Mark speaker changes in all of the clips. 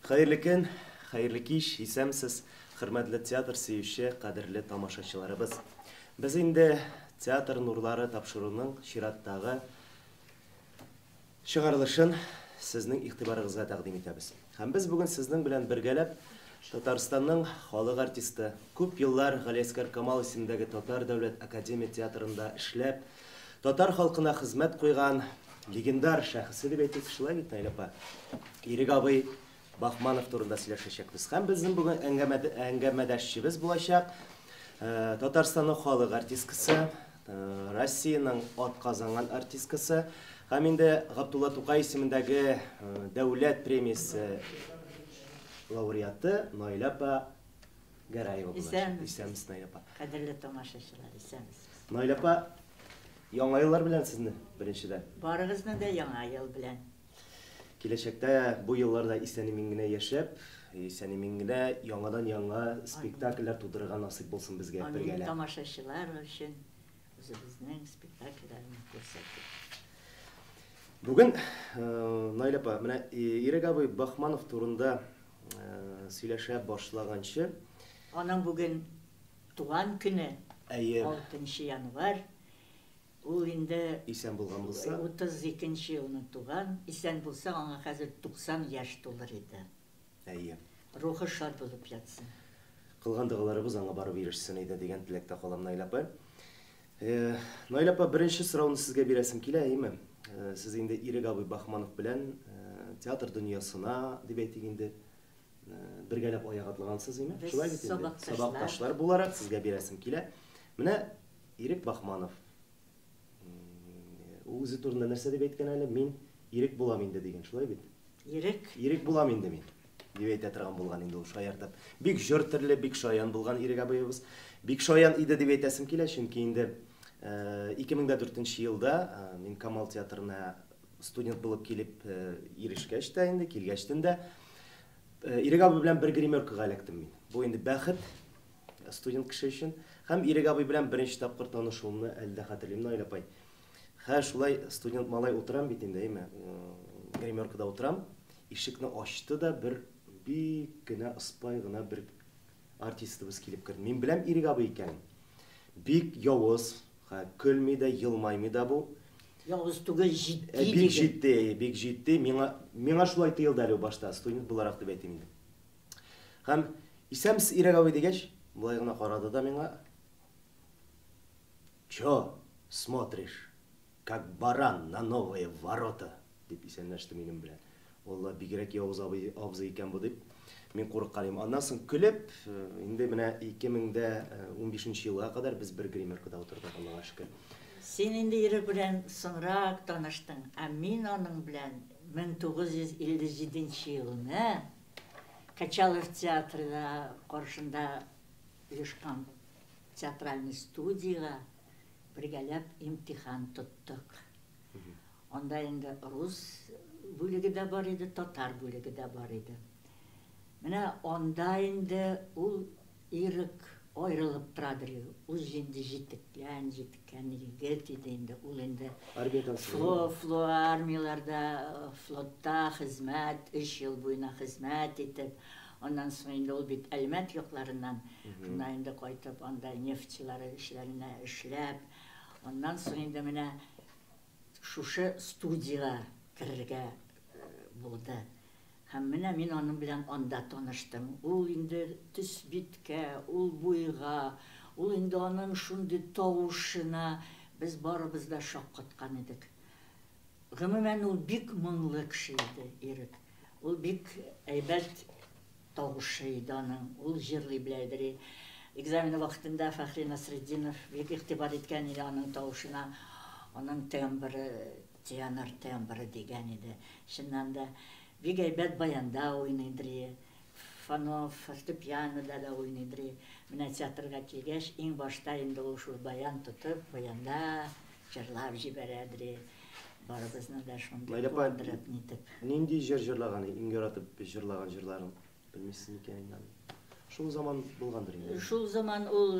Speaker 1: Hayırlı gün, hayırlı kеш, исәмсез, хөрмәтле театр сөюче, кадерле тамашачыларыбыз. Без инде театр нурлары тапшыруның чираттагы чыгарылышын сезнең игътибарыгызга тәкъдим итәбез. Һәм без бүген сезнең белән бергәләп Татарстанның халык артисты, күп еллар Галиәскәр Камал исемендәге Татар дәүләт академия театрында эшләп, татар халкына хезмәт куйган легендар шәхесе дип әйтик, шулай бит, Наил апа. Ирек абый Бахманов турында сөйләшәчәкбез. Һәм безнең бүген әңгәмәдәшебез булачак Татарстанның халык артисткасы, Россиянең атказанган артисткасы, һәм инде Габдулла Тукай исемендәге дәүләт премиясе лауреаты Наил апа Гәрәева булачак. Исәнмез, Наил апа.
Speaker 2: Кадерле тамашачылар, исәнмез.
Speaker 1: Наил апа, яңа еллар белән сезне беренчедән.
Speaker 2: Барыгызны да яңа ел белән.
Speaker 1: Киләчәктә бу елларда исән-имин генә яшәп, исән-имин генә яңадан яңа спектакльләр тудырырга насыйп булсын безгә бергәләп.
Speaker 2: Тамашачылар өчен үзебезнең спектакльләрне күрсәтик.
Speaker 1: Бүген Наил апа, менә Ирек абый Бахманов турында сөйләшә башлаганчы,
Speaker 2: Аның бүген туган көне, 6 январь. Ул инде
Speaker 1: исән булган булса,
Speaker 2: 32 елны туган, исән булса, аңа хәзер 90 яшь тулыр иде.
Speaker 1: Әйе.
Speaker 2: Рухы шат булып ятсын.
Speaker 1: Кылган дугаларыбыз аңа барып ирешсен иде дигән теләктә калам, Наил апа. Наил апа, беренче сорауны сезгә бирәсем килә, әйеме? Сез инде Ирек абый Бахманов белән театр дөньясына дип әйтик инде бергәләп аяк атлагансыз, әйеме? Шулай бит инде. Сабакташлар буларак сезгә бирәсем килә. Менә Ирек Бахманов үзе турында нәрсә дип әйткән әле? Мин Ирек булам инде дигән, шулай бит? Ирек булам инде мин. Дип әйтә торган булган инде ул шаяртып. Бик җыр төрле, бик шаян булган Ирек абыебыз. Бик шаян иде дип әйтәсем килә, чөнки инде 2004 елда мин Камал театрына студент булып килеп ирешкәч тә инде, килгәчтен дә Ирек абый белән бер гримеркага эләктем мин. Бу инде бәхет студент кеше өчен. Һәм Ирек абый белән беренче тапкыр танышуымны әлдә хәтерлим, Наил апай. Шулай студент малай утырам бит инде, әйме? Гримеркада утырам. Ишекне ачты да бер бик кенә ыспай гына бер артистыбыз килеп керде. Мин беләм Ирек абый икән. Бик явыз, көлми дә, елмаймый да бу.
Speaker 2: Явыз түгел, җитди.
Speaker 1: Бик җитди. Миңа шулай тоелды әле башта, студент буларак дип әйтим инде. Һәм исәмсез Ирек абый дигәч, булай гына карады да миңа. Чё смотришь? Как баран на новые ворота, дип исәнләште минем белән. Валла бигрәк явыз абзый икән бу дип мин курыкканым. Аннан соң көлеп, инде менә 2015 елга кадәр без бер гримеркада утырдык, Аллага шөкер.
Speaker 2: Син инде Ирек белән соңрак таныштың, ә мин аның белән 1957 елны Качалов театрында каршында оешкан театральный студияга бергәләп имтихан тоттык. Анда инде рус бүлеге дә бар иде, татар бүлеге дә бар иде. Менә анда инде ул Ирек аерылып торадыр. Ул инде җитеккән егет иде инде. Ул инде армияларда, флотта хезмәт, 3 ел буена хезмәт итеп, ondan соң инде ул бит Әлмәт якларыннан, шунда инде кайтып анда нефтчылар эшләренә эшләп, ondan соң инде менә шушы студияга керергә булды. Һәм менә мин аның белән анда таныштым. Ул инде төс биткә, ул буйга, ул инде аның шундый тавышына без барыбыз да шаккаткан идек. Гомумән ул бик моңлы кеше иде, Ирек. Ул бик әйбәт тавышы иде аның. Ул җырлый беләдер. Экзамен вакытында Фәхри Насретдинов бик игътибар иткән иде аның тавышына. Аның тембры, тенор тембры дигән иде. Шуннан да бик әйбәт баянда уйныйдыр. Фортепианода да уйныйдыр. Менә театрга килгәч, иң башта инде ул шул баян тотып, баянда җырлап җибәрәдер. Барыбызны да шундый куандырып нитеп.
Speaker 1: Нинди җыр җырлаган, иң яратып җырлаган җырларын белмисез икән инде. Шул заман булгандыр инде.
Speaker 2: Шул заман ул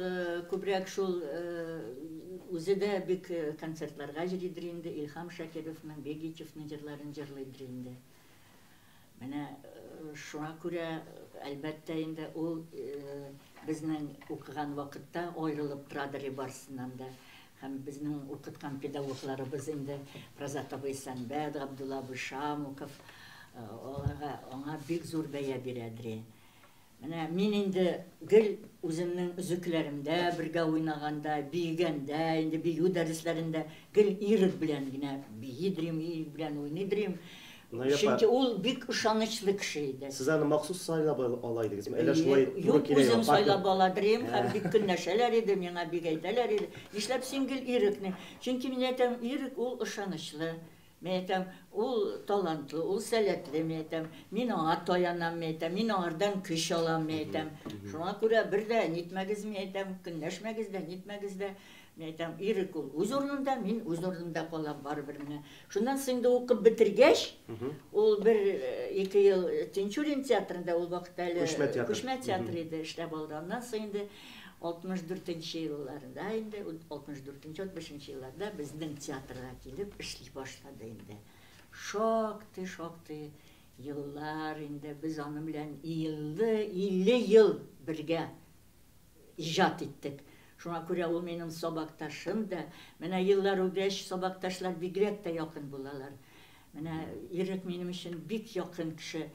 Speaker 2: күбрәк шул үзе дә бик концертларга җырлыйдыр инде. Илһам Шакировның, Бегичевның җырларын җырлыйдыр инде. Менә Шуңа күрә, әлбәттә инде ул безнең укыган вакытта аерылып торадыр барсыннан да. Һәм безнең укыткан педагогларыбыз инде Разат абый Сәнбәт, Габдулла Шамуков аңа бик зур бәя бирәдер. Менә мин инде гел үземнең үзекләремдә бергә уйнаганда, бигәндә, инде бию дәресләрендә гел ирек белән генә биедрим, ирек белән уйныйдырым. Чөнки ул бик ышанычлы кеше иде.
Speaker 1: Сез аны махсус сайлап алайдыгызмы? Әллә шулай
Speaker 2: туры килә? Үзем сайлап аладырым, һәм бик көнләшәләр иде, миңа бик әйтәләр иде. Нишләп син гел ирекне? Чөнки мин әйтәм, ирек ул ышанычлы. Мен әйтәм, ул талантлы, ул сәләтле, мен әйтәм. Мин аңа таянам, мен әйтәм. Мин аңардан көч алам, мен әйтәм. Шуңа күрә бер дә нитмәгез, мен әйтәм, көнләшмәгез дә, нитмәгез дә. Мен әйтәм, ирек ул үз урынында, мин үз урынымда калам барыбер менә. Шуннан соң да укып бетергәч, ул бер 2 ел Тинчурин театрында ул вакытта әле Күчмә театры иде эшләп алганнан соң инде 64-нче елларында инде 64-65 елларда безнең театрга килеп эшли башлады инде. Шактый еллар инде без аны белән 50 ел бергә иҗат иттек. Шуңа күрә ул минем сабакташым да, менә еллар үткәч сабакташлар бигрәк тә якын булалар. Менә ирек минем өчен бик якын кеше.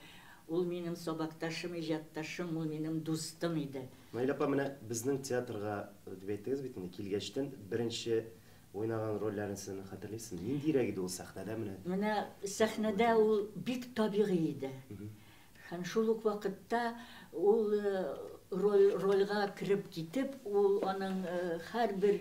Speaker 2: Ул минем сабакташым, иҗатташым, ул минем дустым иде.
Speaker 1: Наил апа, менә безнең театрга дип әйттегез бит инде, килгәчтән беренче уйнаган рольләрен сез хәтерлисезме? Ниндирәк иде ул сәхнәдә менә?
Speaker 2: Менә сәхнәдә ул бик табигый иде. Һәм шул ук вакытта ул рольга кирип китеп, ул аның һәрбер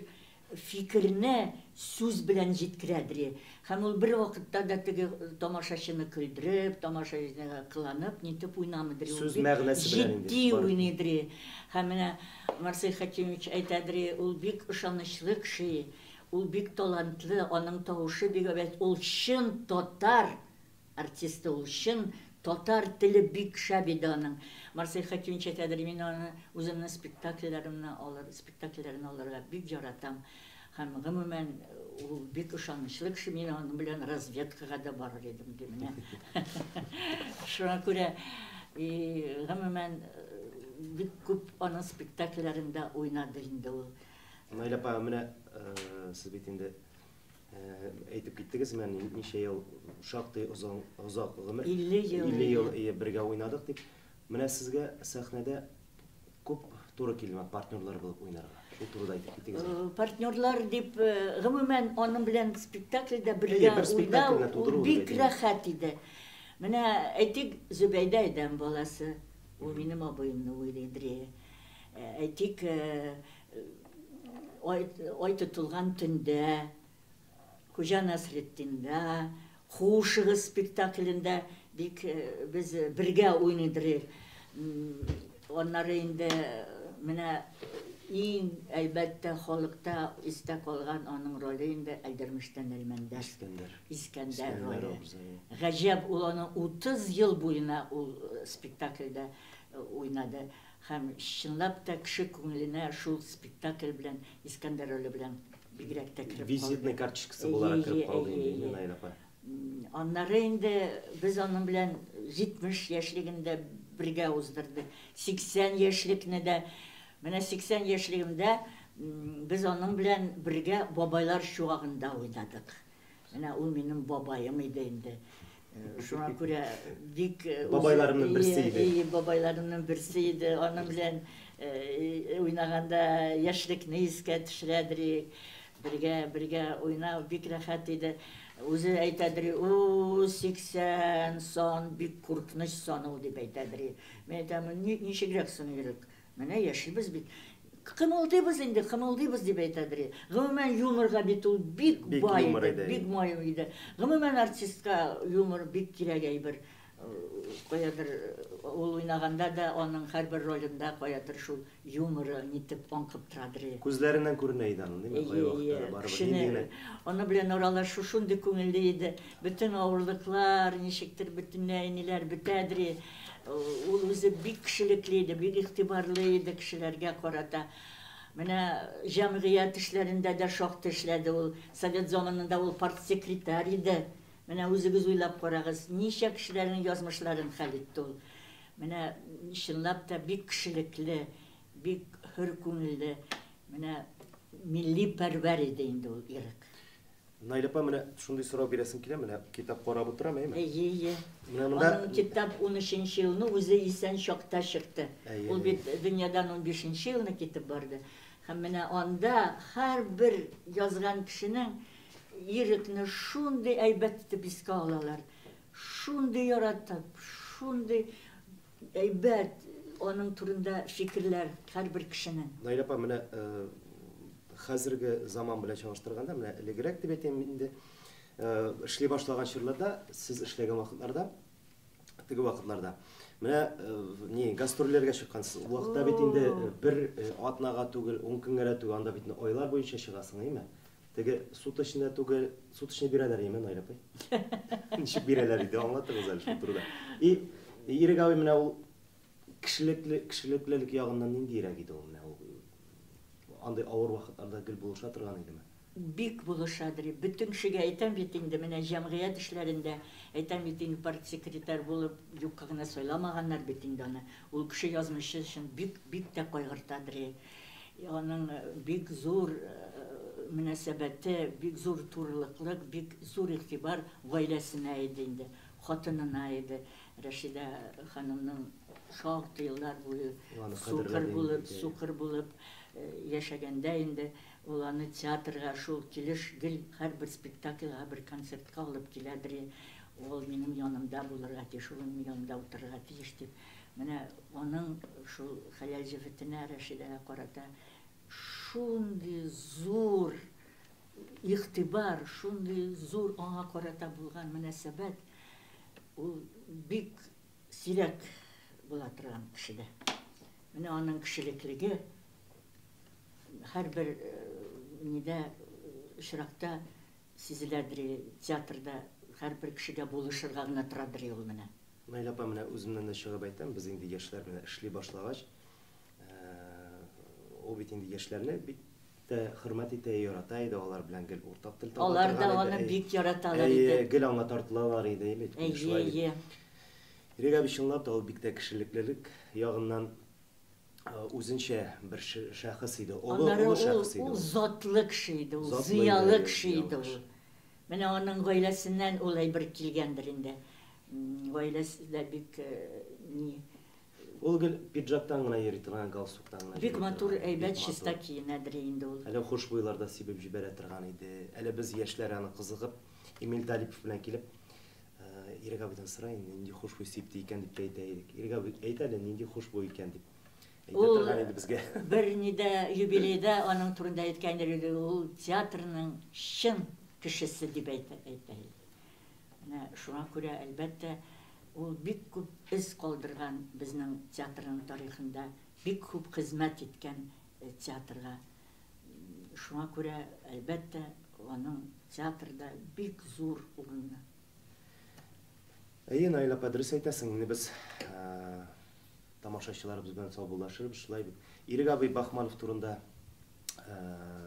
Speaker 2: фикерне сүз белән җиткерәдер. Һәм ул бер вакытта да теге тамашачыны көлдереп, тамашачыны кыланып, нитеп уйнамыдыр.
Speaker 1: Сүз мәгънәсе белән инде.
Speaker 2: Җитди уйныйдыр. Һәм менә Марсель Хакимович әйтәдер, ул бик ышанычлы кеше, ул бик талантлы, аның тавышы бик ул чын татар артисты, ул чын татар теле бик шәп иде аның. Марсель Хакимович әйтәдер, мин аны үземнең спектакльләрен алырга бик яратам. Һәм гомумән ул бик ышанычлы кеше, мин аның белән разведкага да барыр идем ди менә. Шуңа күрә гомумән бик күп аның спектакльләрендә уйнады инде ул.
Speaker 1: Наил апа, менә сез бит инде әйтеп киттегез, мен ничә ел шактый озак гомер 50 ел бергә уйнадык дип. Менә сезгә сәхнәдә күп туры килгән партнерлар булып уйнарга. Шул турыда әйтеп киттегез.
Speaker 2: Партнерлар дип гомумән аның белән спектакльдә бергә уйнау бик рәхәт иде. Менә әйтик, Зөбәйдә идем баласы, ул минем абыемны уйлыйдыр. Әйтик, ай тотылган төндә, Хуҗа Насретдиндә, Хушыгы спектаклендә бик без бергә уйныйдыр. Аннары инде менә иң әлбәттә халыкта истә калган аның роле инде Әлдермештән Әлмәндәр. Искәндәр роле. Гаҗәп, ул аны 30 ел буена ул спектакльдә уйнады. Һәм чынлап та кеше күңеленә шул спектакль белән, Искәндәр роле белән бигрәк тә кирип калды.
Speaker 1: Визитный карточкасы буларак кирип калды инде Наил апа.
Speaker 2: Аннары инде без аның белән 70 яшьлегендә бергә уздырдык. 80 яшьлекне дә, менә 80 яшьлегемдә без аның белән бергә бабайлар чуагында уйнадык. Менә ул минем бабаем иде инде. Шуңа күрә бик
Speaker 1: бабайларымның берсе иде.
Speaker 2: Бабайларымның берсе иде. Аның белән уйнаганда яшьлекне искә төшерәдер. Бергә уйнау бик рәхәт иде. Үзе әйтәдер, 80 сан бик куркыныч сан ул дип әйтәдер. Мен әйтәм, ничегрәк соң ирек? Менә яшибез бит. Кымылдыйбыз инде, кымылдыйбыз дип әйтәдер. Гомумән юморга бит ул бик бай иде, бик май иде. Гомумән артистка юмор бик кирәк әйбер. Каядыр ул уйнаганда да аның һәрбер ролендә каядыр шул юморы нитеп аңкып торадыр.
Speaker 1: Күзләреннән күренә иде аның, диме? Кай вакытта барыбер.
Speaker 2: Аны белән аралашу шундый күңелле иде. Бөтен авырлыклар, ничектер бөтенләй ниләр бетәдер. Ул үзе бик кешелекле иде, бик игътибарлы иде кешеләргә карата. Менә җәмгыять эшләрендә дә шактый эшләде ул. Совет заманында ул партсекретарь иде. Менә үзегез уйлап карагыз, ничә кешеләрнең язмышларын хәл итте ул. Менә чынлап та бик кешелекле, бик хөр күңелле, менә милли пәрвәр иде инде ул Ирек.
Speaker 1: Наил апа, менә шундый сорау бирәсем килә, менә китап карап утырам, әйме?
Speaker 2: Әйе.
Speaker 1: Менә монда
Speaker 2: Аның китап 13-нче елны үзе исән чакта чыкты. Ул бит дөньядан 15-нче елны китеп барды. Һәм менә анда һәрбер язган кешенең Ирекне шундый әйбәт итеп искә алалар. Шундый яратып, шундый әйбәт аның турында фикерләр һәрбер кешенең.
Speaker 1: Наил апа, менә хәзерге заман белән чагыштырганда, менә элегрәк дип әйтәм инде, эшли башлаган чорларда, сез эшләгән вакытларда, теге вакытларда, менә гастрольләргә чыккансыз. Ул вакытта бит инде бер атнага түгел, 10 көнгә түгел, анда бит айлар буенча чыгасың, әйме? Теге суточный түгел, суточный бирәләр, әйме, Наил апа? Ничек бирәләр иде, аңлатыгыз әле шул турыда. Ирек абый менә ул кешелеклелек ягыннан нинди ирек иде ул, менә ул андай авыр вакытларда гел булыша торган идеме?
Speaker 2: Бик булышадыр. Бүтән кешегә әйтәм бит инде, менә җәмгыять эшләрендә әйтәм бит инде, парт секретарь булып юкка гына сайламаганнар бит инде аны. Ул кеше язмышы өчен бик тә кайгыртадыр. Аның бик зур мөнәсәбәте, бик зур турылыклык, бик зур игътибар гаиләсенә иде инде, хатынына иде. Рәшидә ханымның шактый еллар буе сукыр булып яшәгәндә инде ул аны театрга шул килеш гел һәрбер спектакльгә, бер концертка алып киләдер. Ул минем янымда булырга тиеш, ул минем янымда утырырга тиеш дип. Менә аның шул хәләл җефетенә Рәшидәгә карата шундый зур игътибар, шундый зур аңа карата булган мөнәсәбәт, ул бик сирәк була торган кешедә. Менә аның кешелеклеге һәрбер нидә очракта сизеләдер, театрда һәрбер кешегә булышырга гына торадыр ул менә.
Speaker 1: Наил апа, менә үземнән дә чыгып әйтәм, без инде яшьләр менә эшли башлагач, ул бит инде яшьләрне бик тә хөрмәт итә, ярата иде, алар белән гел уртак тел табып.
Speaker 2: Алар да аны бик яраталар иде.
Speaker 1: Гел аңа тартылалар иде, бит.
Speaker 2: Әйе.
Speaker 1: Ирек абый чынлап та ул бик тә кешелеклелек ягыннан үзенчә бер шәхес иде. Олы шәхес иде.
Speaker 2: Ул затлы кеше иде, ул зыялы кеше иде ул. Менә аның гаиләсеннән ул әйбер килгәндер инде. Гаиләсе дә бик
Speaker 1: ул гел пиджактан гына йөри торган, галстуктан гына.
Speaker 2: Бик матур, әйбәт, чиста киенәдер инде ул.
Speaker 1: Әле хушбуйларда сибеп җибәрә торган иде. Әле без яшьләр аны кызыгып, Эмиль Талипов белән килеп, Ирек абыйдан сорай, нинди хушбуй сипте икән дип әйтә идек. Ирек абый әйт әле, нинди хушбуй икән дип. Әйтә торган иде безгә.
Speaker 2: Бер нидә юбилейда аның турында әйткәндер иде, ул театрның чын кешесе дип әйтә иде. Менә шуңа күрә әлбәттә ул бик күп из калдырган безнең театрның тарихында, бик күп хезмәт иткән театрга. Шуңа күрә әлбәттә аның театрда бик зур урыны.
Speaker 1: Әйе, Наил апа, дөрес әйтәсең, инде без тамашачыларыбыз белән саубуллашырбыз, шулай бит. Ирек абый Бахманов турында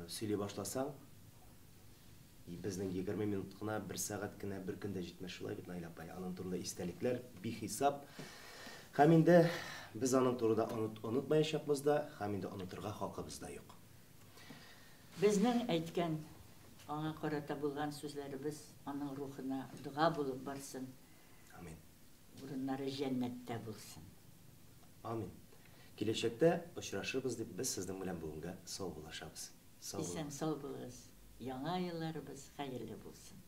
Speaker 1: сөйли башласаң, безнең 20 минут кына, 1 сәгать кенә, бер көндә җитмәс, шулай бит, Наил апа. Аның турында истәлекләр бихисап. Һәм инде без аның турында онытмаячакбыз да, һәм инде онытырга хакыбыз да юк.
Speaker 2: Безнең әйткән аңа карата булган сүзләребез аның рухына дуга булып барсын.
Speaker 1: Амин.
Speaker 2: Урыннары җәннәттә булсын.
Speaker 1: Амин. Киләчәктә очрашырбыз дип без сезнең белән бүгенгә сау булашабыз.
Speaker 2: Исән сау булыгыз. Яңа елларыбыз хәерле булсын.